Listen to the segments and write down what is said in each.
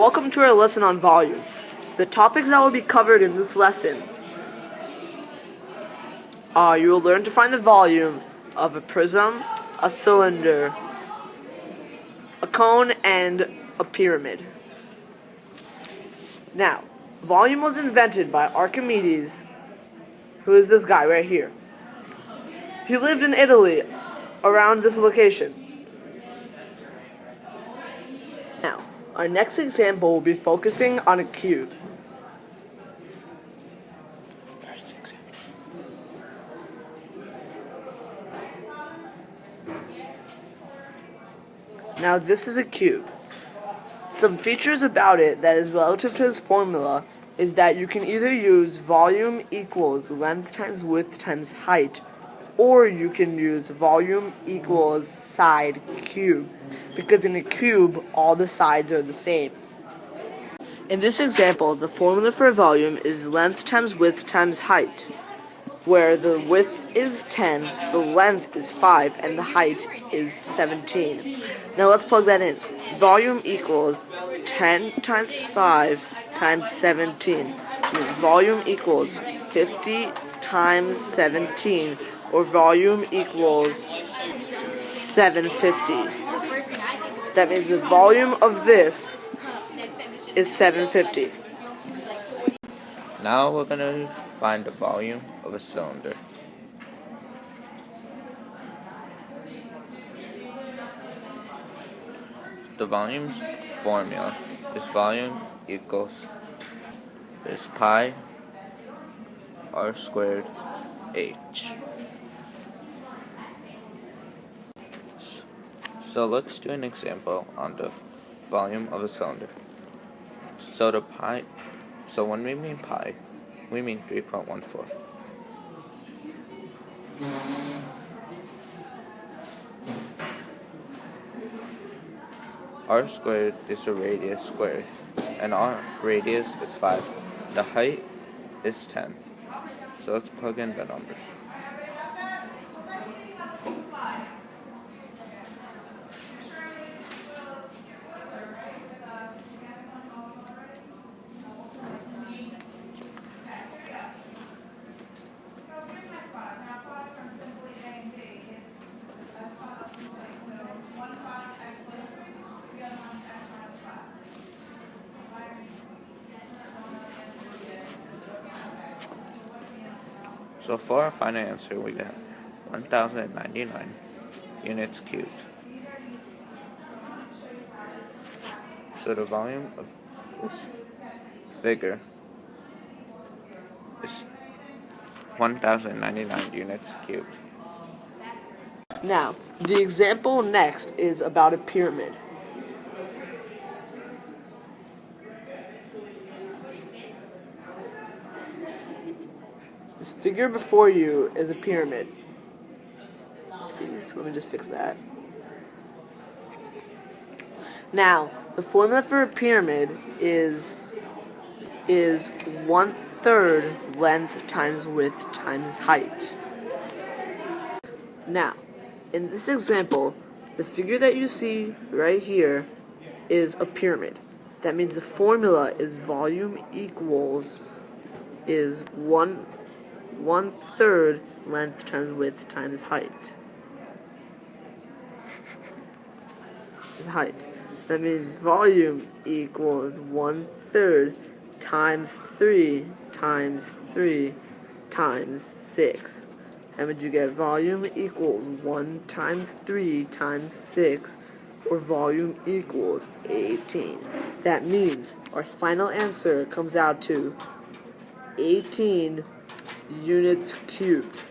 Welcome to our lesson on volume. The topics that will be covered in this lesson are: you will learn to find the volume of a prism, a cylinder, a cone, and a pyramid. Now, volume was invented by Archimedes, who is this guy right here. He lived in Italy, around this location. Now, our next example will be focusing on a cube. First example. Now, this is a cube. Some features about it that is relative to this formula is that you can either use volume equals length times width times height, or you can use volume equals side cube, because in a cube, all the sides are the same. In this example, the formula for volume is length times width times height, where the width is 10, the length is 5, and the height is 17. Now let's plug that in. Volume equals 10 times 5 times 17. Volume equals 50 times 17, or volume equals 750. That means the volume of this is 750. Now we're going to find the volume of a cylinder. The volume's formula is volume equals pi r squared h. So let's do an example on the volume of a cylinder. So when we mean pi, we mean 3.14. R squared is the radius squared, and our radius is 5. The height is 10. So let's plug in the numbers. So for our final answer, we get 1,099 units cubed. So the volume of this figure is 1,099 units cubed. Now, the example next is about a pyramid. This figure before you is a pyramid. Oopsies, let me just fix that. Now, the formula for a pyramid is 1/3 length times width times height. Now, in this example, the figure that you see right here is a pyramid. That means the formula is volume equals is 1/3 length times width times height. Is height. That means volume equals 1/3 times 3 times 3 times 6. And would you get volume equals 1 times 3 times 6, or volume equals 18. That means our final answer comes out to 18 units cubed.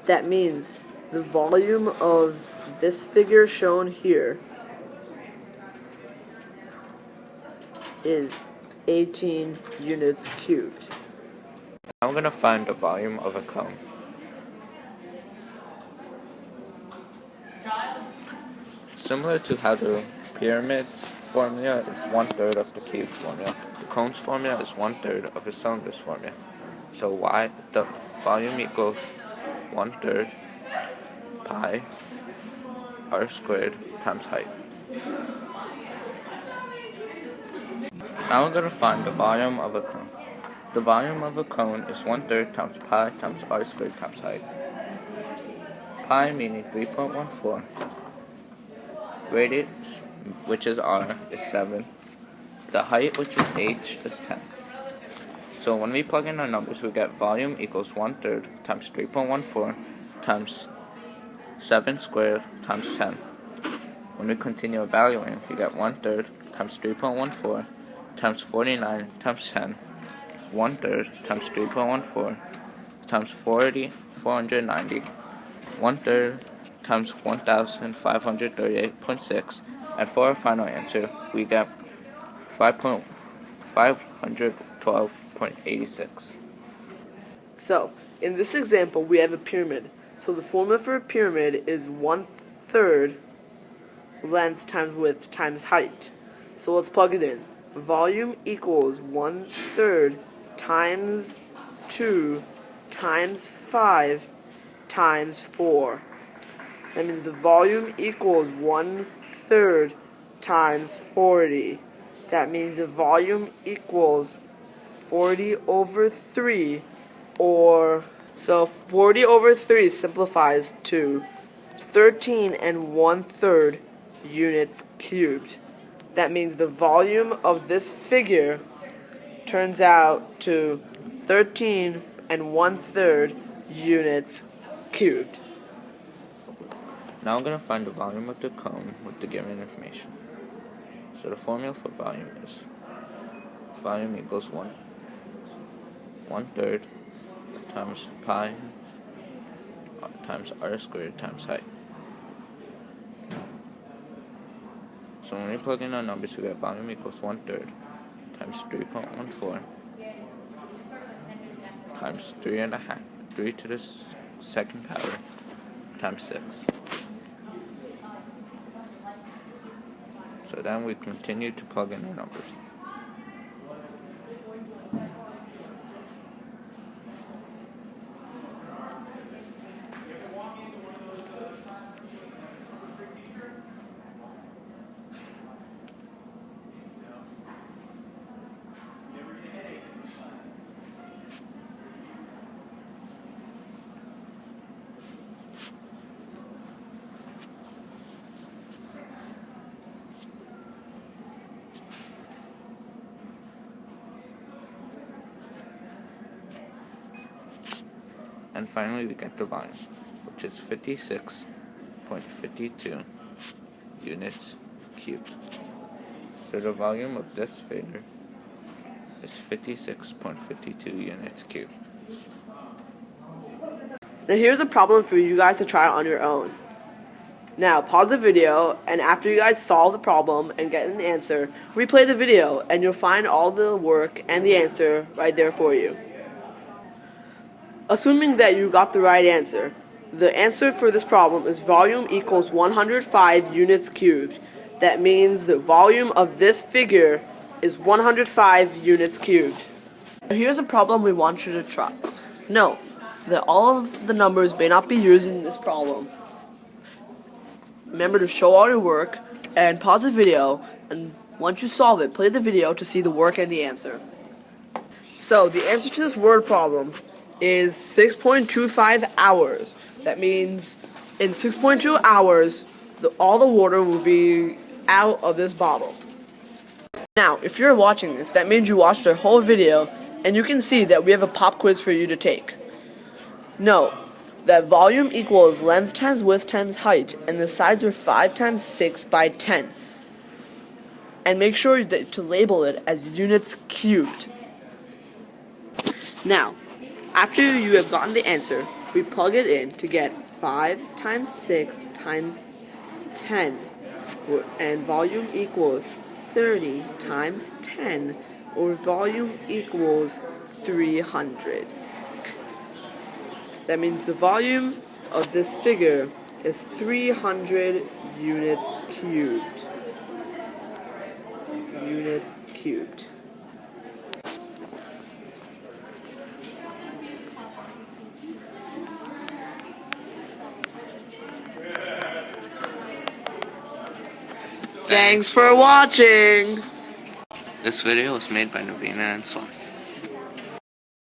That means the volume of this figure shown here is 18 units cubed. Now we're going to find the volume of a cone. Similar to how the pyramid's formula is 1/3 of the cube's formula, the cone's formula is 1/3 of a cylinder's formula. So the volume equals 1/3 pi r squared times height. Now we're going to find the volume of a cone. The volume of a cone is 1/3 times pi times r squared times height. Pi meaning 3.14. Radius, which is r, is 7. The height, which is h, is 10. So when we plug in our numbers, we get volume equals 1/3 times 3.14 times 7 squared times 10. When we continue evaluating, we get 1/3 times 3.14 times 49 times 10. 1/3 times 3.14 times 490. 1/3 times 1538.6. And for our final answer, we get 512.86. So, in this example, we have a pyramid. So the formula for a pyramid is 1/3 length times width times height. So let's plug it in. Volume equals 1/3 times 2 times 5 times 4. That means the volume equals 1/3 times 40. That means the volume equals 40 over 3, or so 40 over 3 simplifies to 13 1/3 units cubed. That means the volume of this figure turns out to 13 1/3 units cubed. Now we're going to find the volume of the cone with the given information. So the formula for volume is volume equals 1/3 times pi times r squared times height. So when we plug in our numbers, we get volume equals 1/3 times 3.14 times 3 to the second power times 6. So then we continue to plug in our numbers. And finally we get the volume, which is 56.52 units cubed. So the volume of this figure is 56.52 units cubed. Now here's a problem for you guys to try on your own. Now pause the video, and after you guys solve the problem and get an answer, replay the video and you'll find all the work and the answer right there for you. Assuming that you got the right answer, the answer for this problem is volume equals 105 units cubed. That means the volume of this figure is 105 units cubed. Here's a problem we want you to try. Note that all of the numbers may not be used in this problem. Remember to show all your work and pause the video, and once you solve it, play the video to see the work and the answer. So the answer to this word problem is 6.25 hours. That means in 6.2 hours, all the water will be out of this bottle. Now, if you're watching this, that means you watched our whole video, and you can see that we have a pop quiz for you to take. Note that volume equals length times width times height, and the sides are 5 times 6 by 10. And make sure to label it as units cubed. Now, after you have gotten the answer, we plug it in to get 5 times 6 times 10, and volume equals 30 times 10, or volume equals 300. That means the volume of this figure is 300 units cubed. Units cubed. Thanks for watching! This video was made by Naveenan and Svanik.